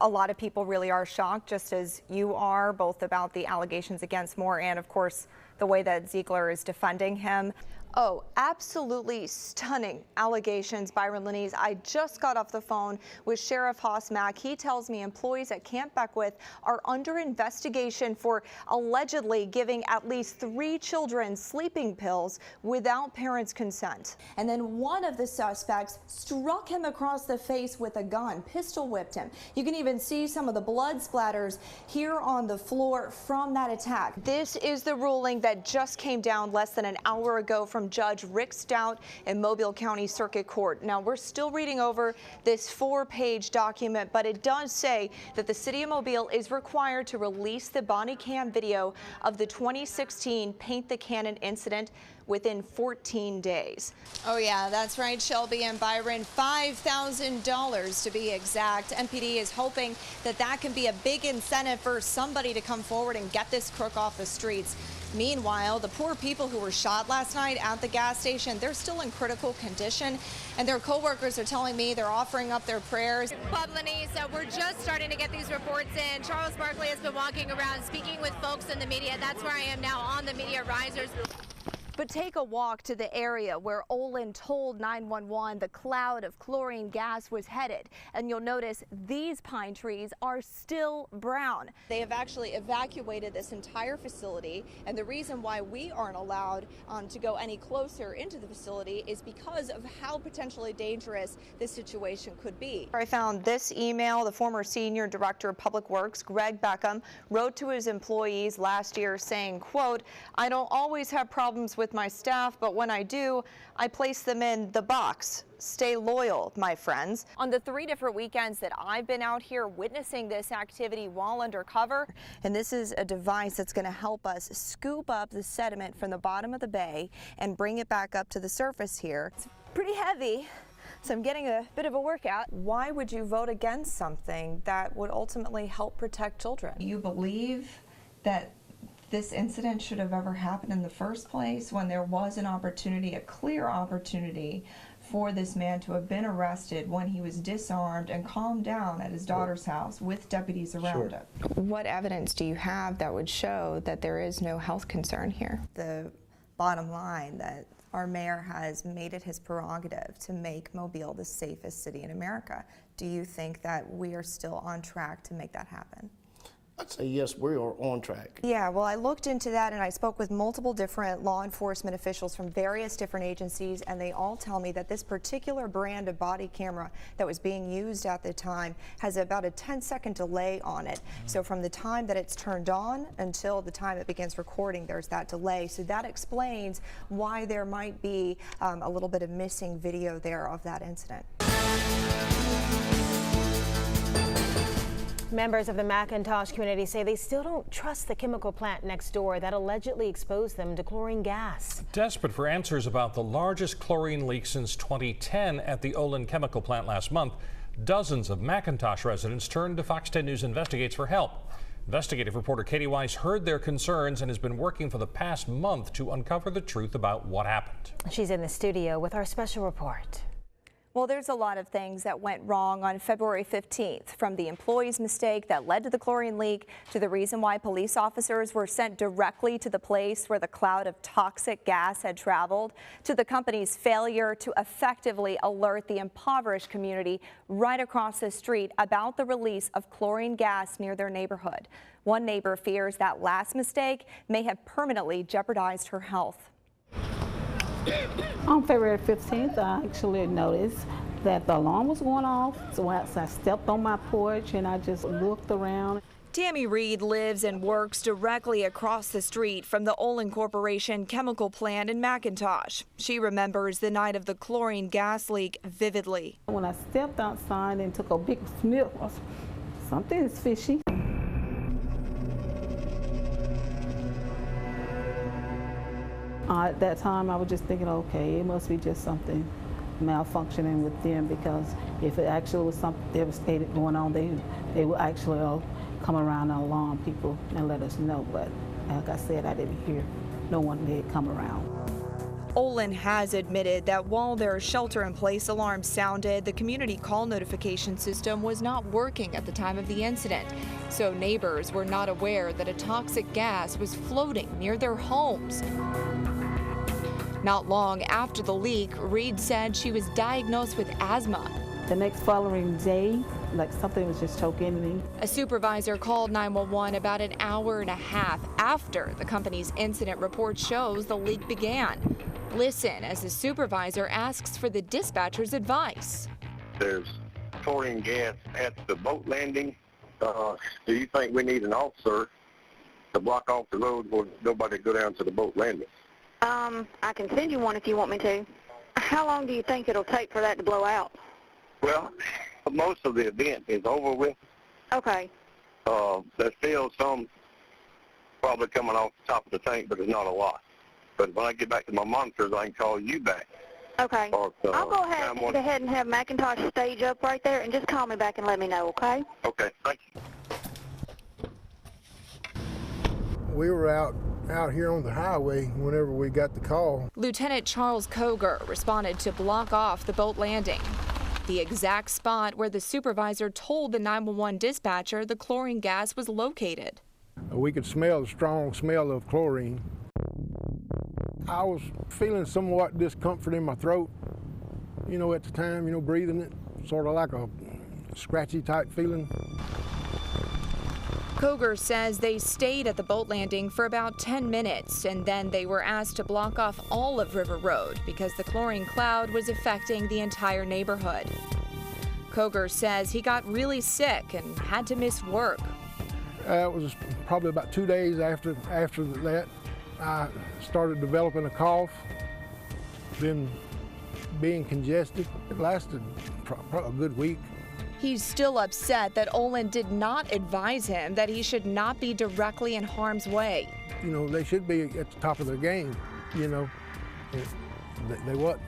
A lot of people really are shocked, just as you are, both about the allegations against Moore and, of course, the way that Ziegler is defending him. Oh, absolutely stunning allegations, Byron Lenise. I just got off the phone with Sheriff Haas Mack. He tells me employees at Camp Beckwith are under investigation for allegedly giving at least 3 children sleeping pills without parents' consent. And then one of the suspects struck him across the face with a gun, pistol whipped him. You can even see some of the blood splatters here on the floor from that attack. This is the ruling that just came down less than an hour ago from Judge Rick Stout in Mobile County Circuit Court. Now, we're still reading over this 4-page document, but it does say that the city of Mobile is required to release the body cam video of the 2016 Paint the Cannon incident within 14 days. Oh yeah, that's right, Shelby and Byron, $5,000 to be exact. MPD is hoping that that can be a big incentive for somebody to come forward and get this crook off the streets. Meanwhile, the poor people who were shot last night at the gas station, they're still in critical condition, and their co-workers are telling me they're offering up their prayers. Bob Lenise, we're just starting to get these reports in. Charles Barkley has been walking around speaking with folks in the media. That's where I am now, on the media risers. But take a walk to the area where Olin told 911 the cloud of chlorine gas was headed, and you'll notice these pine trees are still brown. They have actually evacuated this entire facility, and the reason why we aren't allowed to go any closer into the facility is because of how potentially dangerous this situation could be. I found this email. The former senior director of public works, Greg Beckham, wrote to his employees last year saying, quote, "I don't always have problems with my staff, but when I do, I place them in the box. Stay loyal, my friends." On the 3 different weekends that I've been out here witnessing this activity while undercover, and this is a device that's going to help us scoop up the sediment from the bottom of the bay and bring it back up to the surface here. It's pretty heavy, so I'm getting a bit of a workout. Why would you vote against something that would ultimately help protect children? You believe that this incident should have ever happened in the first place, when there was an opportunity, a clear opportunity, for this man to have been arrested when he was disarmed and calmed down at his daughter's house with deputies around him. What evidence do you have that would show that there is no health concern here? The bottom line, that our mayor has made it his prerogative to make Mobile the safest city in America. Do you think that we are still on track to make that happen? I'd say yes, we are on track. Yeah, well, I looked into that and I spoke with multiple different law enforcement officials from various different agencies, and they all tell me that this particular brand of body camera that was being used at the time has about a 10-second delay on it. So from the time that it's turned on until the time it begins recording, there's that delay. So that explains why there might be a little bit of missing video there of that incident. Members of the Montage community say they still don't trust the chemical plant next door that allegedly exposed them to chlorine gas. Desperate for answers about the largest chlorine leak since 2010 at the Olin chemical plant last month, dozens of Montage residents turned to Fox 10 News Investigates for help. Investigative reporter Kati Weis heard their concerns and has been working for the past month to uncover the truth about what happened. She's in the studio with our special report. Well, there's a lot of things that went wrong on February 15th, from the employee's mistake that led to the chlorine leak to the reason why police officers were sent directly to the place where the cloud of toxic gas had traveled, to the company's failure to effectively alert the impoverished community right across the street about the release of chlorine gas near their neighborhood. One neighbor fears that last mistake may have permanently jeopardized her health. On February 15th, I actually noticed that the alarm was going off, so I stepped on my porch and I just looked around. Tammy Reed lives and works directly across the street from the Olin Corporation chemical plant in Montage. She remembers the night of the chlorine gas leak vividly. When I stepped outside and took a big sniff, something is fishy. At that time, I was just thinking, okay, it must be just something malfunctioning with them, because if it actually was something devastating going on, they would actually come around and alarm people and let us know. But like I said, I didn't hear no one had come around. Olin has admitted that while their shelter-in-place alarm sounded, the community call notification system was not working at the time of the incident. So neighbors were not aware that a toxic gas was floating near their homes. Not long after the leak, Reed said she was diagnosed with asthma. The next following day, like something was just choking me. A supervisor called 911 about an hour and a half after the company's incident report shows the leak began. Listen as the supervisor asks for the dispatcher's advice. There's chlorine gas at the boat landing. Do you think we need an officer to block off the road where nobody go down to the boat landing? I can send you one if you want me to. How long do you think it'll take for that to blow out? Well, most of the event is over with. Okay. There's still some probably coming off the top of the tank, but it's not a lot. But when I get back to my monitors, I can call you back. Okay. Or, I'll go ahead and have Montage stage up right there, and just call me back and let me know, okay? Okay, thank you. We were out here on the highway whenever we got the call. Lieutenant Charles Koger responded to block off the boat landing, the exact spot where the supervisor told the 911 dispatcher the chlorine gas was located. We could smell the strong smell of chlorine. I was feeling somewhat discomfort in my throat, at the time, breathing it, sort of like a scratchy type feeling. Koger says they stayed at the boat landing for about 10 minutes, and then they were asked to block off all of River Road because the chlorine cloud was affecting the entire neighborhood. Koger says he got really sick and had to miss work. It was probably about 2 days after that, I started developing a cough, then being congested. It lasted probably a good week. He's still upset that Olin did not advise him that he should not be directly in harm's way. They should be at the top of their game, They wasn't.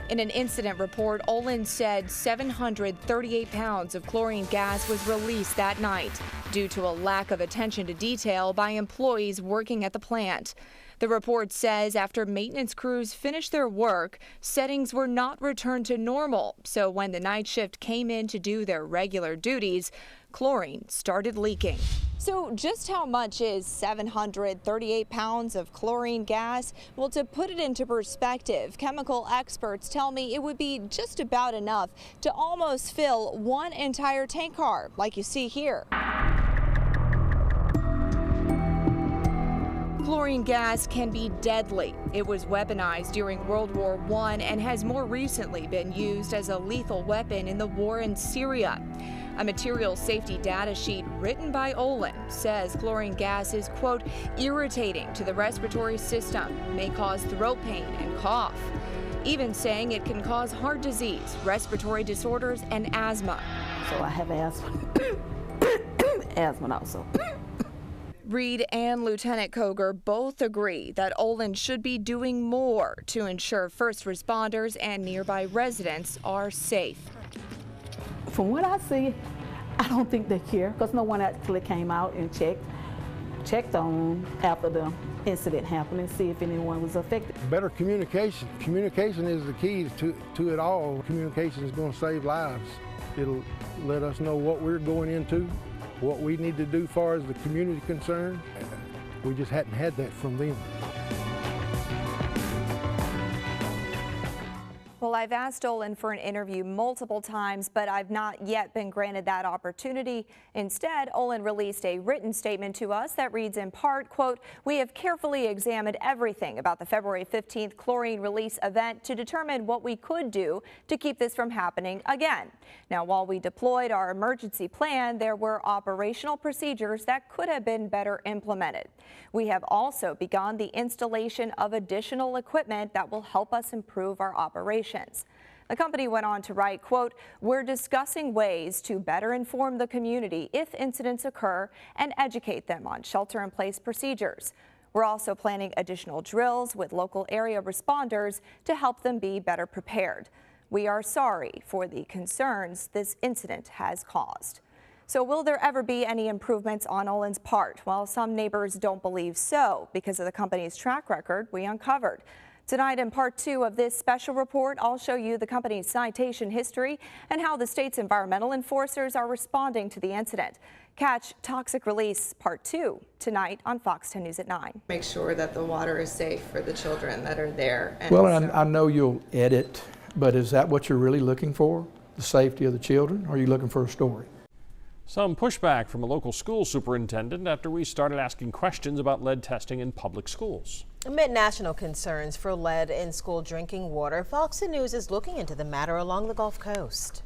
In an incident report, Olin said 738 pounds of chlorine gas was released that night due to a lack of attention to detail by employees working at the plant. The report says after maintenance crews finished their work, settings were not returned to normal. So when the night shift came in to do their regular duties, chlorine started leaking. So just how much is 738 pounds of chlorine gas? Well, to put it into perspective, chemical experts tell me it would be just about enough to almost fill one entire tank car, like you see here. Chlorine gas can be deadly. It was weaponized during World War I and has more recently been used as a lethal weapon in the war in Syria. A material safety data sheet written by Olin says chlorine gas is, quote, irritating to the respiratory system, may cause throat pain and cough, even saying it can cause heart disease, respiratory disorders, and asthma. So I have asthma. Asthma also. Reed and Lieutenant Koger both agree that Olin should be doing more to ensure first responders and nearby residents are safe. From what I see, I don't think they care because no one actually came out and checked on after the incident happened and see if anyone was affected. Better communication. Communication is the key to it all. Communication is going to save lives. It'll let us know what we're going into, what we need to do as far as the community concerned. We just hadn't had that from them. Well, I've asked Olin for an interview multiple times, but I've not yet been granted that opportunity. Instead, Olin released a written statement to us that reads in part, quote, "We have carefully examined everything about the February 15th chlorine release event to determine what we could do to keep this from happening again. Now, while we deployed our emergency plan, there were operational procedures that could have been better implemented. We have also begun the installation of additional equipment that will help us improve our operations." The company went on to write, quote, "We're discussing ways to better inform the community if incidents occur and educate them on shelter-in-place procedures. We're also planning additional drills with local area responders to help them be better prepared. We are sorry for the concerns this incident has caused." So will there ever be any improvements on Olin's part? Well, some neighbors don't believe so because of the company's track record we uncovered. Tonight in part 2 of this special report, I'll show you the company's citation history and how the state's environmental enforcers are responding to the incident. Catch Toxic Release Part 2 tonight on Fox 10 News at 9. Make sure that the water is safe for the children that are there. And well, I know you'll edit, but is that what you're really looking for? The safety of the children? Or are you looking for a story? Some pushback from a local school superintendent after we started asking questions about lead testing in public schools. Amid national concerns for lead in school drinking water, Fox News is looking into the matter along the Gulf Coast.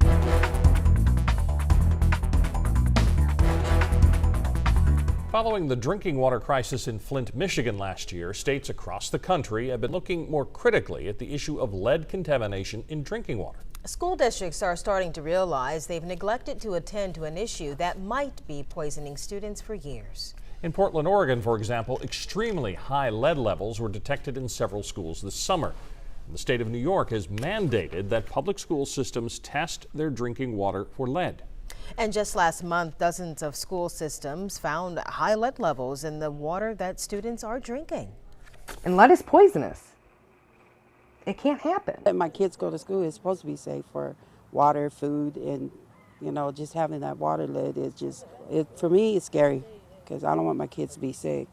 Following the drinking water crisis in Flint, Michigan last year, states across the country have been looking more critically at the issue of lead contamination in drinking water. School districts are starting to realize they've neglected to attend to an issue that might be poisoning students for years. In Portland, Oregon, for example, extremely high lead levels were detected in several schools this summer. The state of New York has mandated that public school systems test their drinking water for lead. And just last month, dozens of school systems found high lead levels in the water that students are drinking. And lead is poisonous. It can't happen. My kids go to school, it's supposed to be safe for water, food, and just having that water lead is just, for me, it's scary because I don't want my kids to be sick.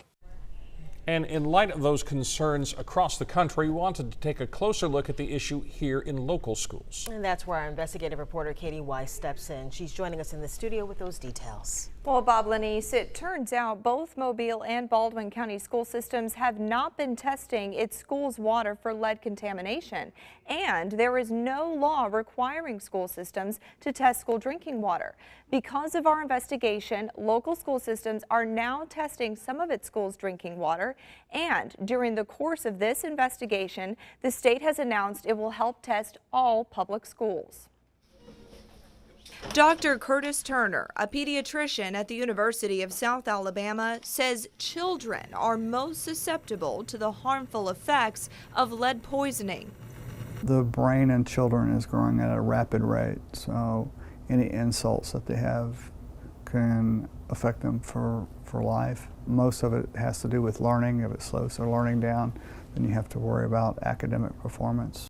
And in light of those concerns across the country, we wanted to take a closer look at the issue here in local schools. And that's where our investigative reporter Kati Weis steps in. She's joining us in the studio with those details. Well, Bob Lenise, it turns out both Mobile and Baldwin County school systems have not been testing its schools' water for lead contamination. And there is no law requiring school systems to test school drinking water. Because of our investigation, local school systems are now testing some of its schools' drinking water. And during the course of this investigation, the state has announced it will help test all public schools. Dr. Curtis Turner, a pediatrician at the University of South Alabama, says children are most susceptible to the harmful effects of lead poisoning. The brain in children is growing at a rapid rate, so any insults that they have can affect them for life. Most of it has to do with learning. If it slows their learning down, then you have to worry about academic performance.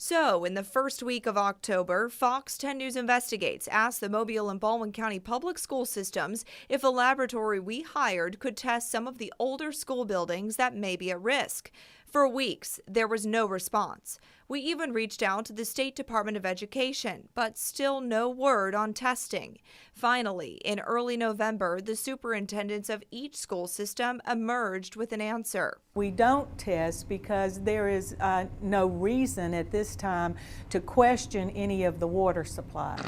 So, in the first week of October, Fox 10 News Investigates asked the Mobile and Baldwin County public school systems if a laboratory we hired could test some of the older school buildings that may be at risk. For weeks, there was no response. We even reached out to the State Department of Education, but still no word on testing. Finally, in early November, the superintendents of each school system emerged with an answer. We don't test because there is no reason at this time to question any of the water supply.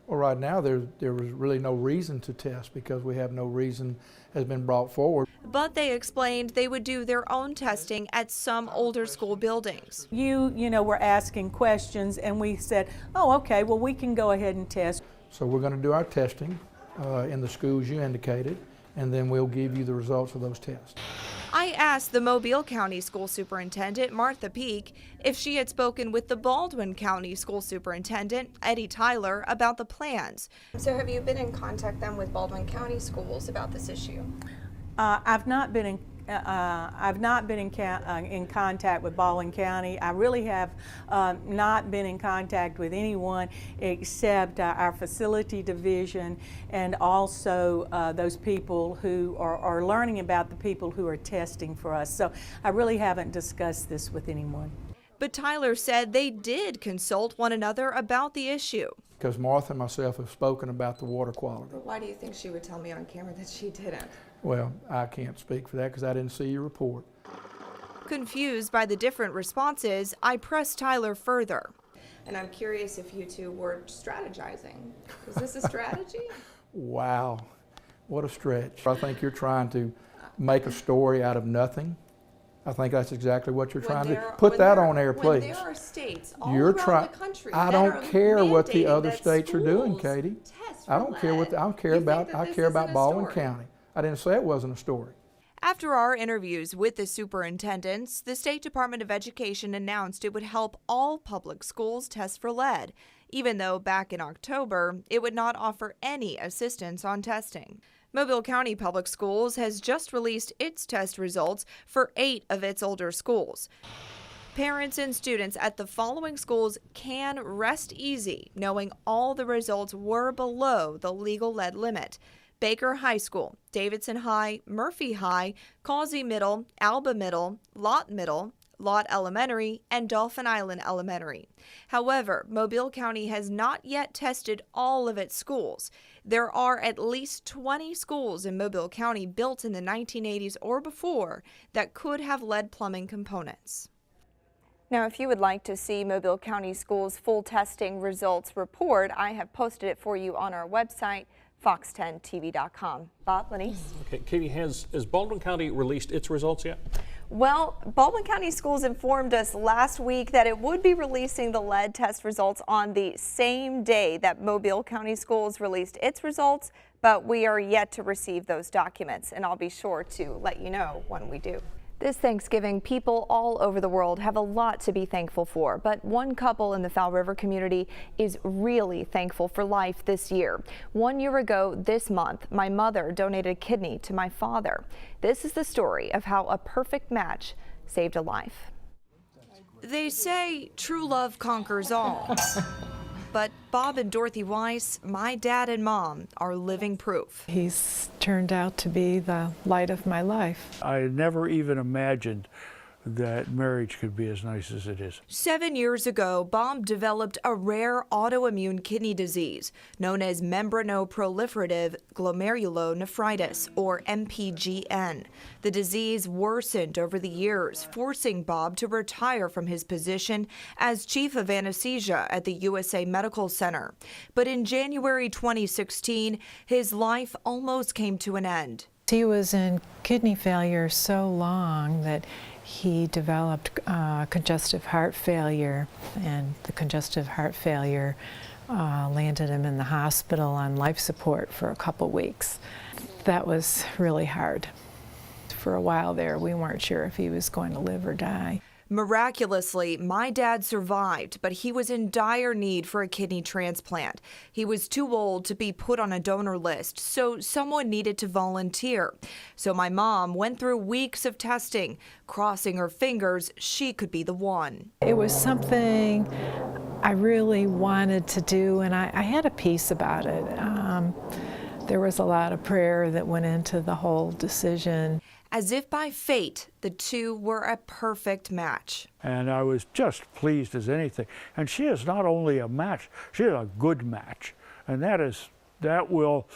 Well, right now there was really no reason to test because we have no reason has been brought forward. But they explained they would do their own testing at some older school buildings. You know, were asking questions and we said, oh, okay, well, we can go ahead and test. So we're going to do our testing in the schools you indicated, and then we'll give you the results of those tests. I asked the Mobile County School Superintendent, Martha Peak, if she had spoken with the Baldwin County School Superintendent, Eddie Tyler, about the plans. So have you been in contact then with Baldwin County schools about this issue? I've not been in contact with Baldwin County. I really have not been in contact with anyone except our facility division and also those people who are learning about the people who are testing for us. So I really haven't discussed this with anyone. But Tyler said they did consult one another about the issue. Because Martha and myself have spoken about the water quality. But why do you think she would tell me on camera that she didn't? Well, I can't speak for that because I didn't see your report. Confused by the different responses, I pressed Tyler further. And I'm curious if you two were strategizing. Is this a strategy? Wow, what a stretch. I think you're trying to make a story out of nothing. I think that's exactly what you're trying to put that on air, please. When there are states all around the country I don't care what the other states are doing, Katie. I don't care what I care about Baldwin County. I didn't say it wasn't a story. After our interviews with the superintendents, the State Department of Education announced it would help all public schools test for lead, even though back in October, it would not offer any assistance on testing. Mobile County Public Schools has just released its test results for 8 of its older schools. Parents and students at the following schools can rest easy knowing all the results were below the legal lead limit: Baker High School, Davidson High, Murphy High, Causey Middle, Alba Middle, Lott Elementary, and Dolphin Island Elementary. However, Mobile County has not yet tested all of its schools. There are at least 20 schools in Mobile County built in the 1980s or before that could have lead plumbing components. Now, if you would like to see Mobile County Schools' full testing results report, I have posted it for you on our website, fox10tv.com. Bob, Lenise? Okay, Katie, has Baldwin County released its results yet? Well, Baldwin County Schools informed us last week that it would be releasing the lead test results on the same day that Mobile County Schools released its results, but we are yet to receive those documents, and I'll be sure to let you know when we do. This Thanksgiving, people all over the world have a lot to be thankful for, but one couple in the Fowl River community is really thankful for life this year. 1 year ago this month, my mother donated a kidney to my father. This is the story of how a perfect match saved a life. They say true love conquers all. But Bob and Dorothy Weis, my dad and mom, are living proof. He's turned out to be the light of my life. I never even imagined that marriage could be as nice as it is. 7 years ago, Bob developed a rare autoimmune kidney disease known as membranoproliferative glomerulonephritis, or MPGN. The disease worsened over the years, forcing Bob to retire from his position as chief of anesthesia at the USA Medical Center. But in January 2016, his life almost came to an end. He was in kidney failure so long that he developed congestive heart failure, and the congestive heart failure landed him in the hospital on life support for a couple weeks. That was really hard. For a while there, we weren't sure if he was going to live or die. Miraculously, my dad survived, but he was in dire need for a kidney transplant. He was too old to be put on a donor list, so someone needed to volunteer. So my mom went through weeks of testing, crossing her fingers she could be the one. It was something I really wanted to do, and I had a peace about it. There was a lot of prayer that went into the whole decision. As if by fate, the two were a perfect match. And I was just pleased as anything. And she is not only a match, she is a good match. And that will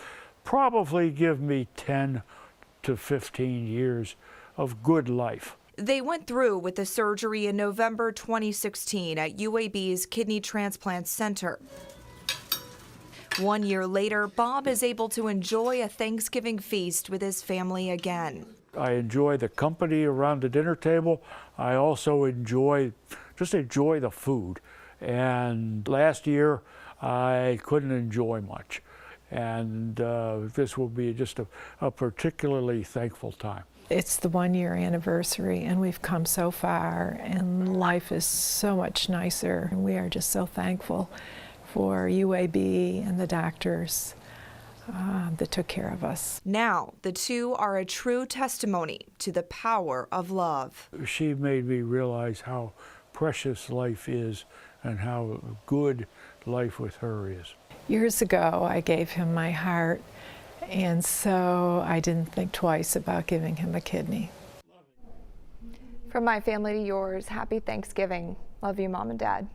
probably give me 10 to 15 years of good life. They went through with the surgery in November 2016 at UAB's Kidney Transplant Center. 1 year later, Bob is able to enjoy a Thanksgiving feast with his family again. I enjoy the company around the dinner table. I also enjoy the food. And last year, I couldn't enjoy much. And this will be just a particularly thankful time. It's the 1 year anniversary, and we've come so far, and life is so much nicer. And we are just so thankful for UAB and the doctors that took care of us. Now, the two are a true testimony to the power of love. She made me realize how precious life is and how good life with her is. Years ago, I gave him my heart, and so I didn't think twice about giving him a kidney. From my family to yours, happy Thanksgiving. Love you, Mom and Dad.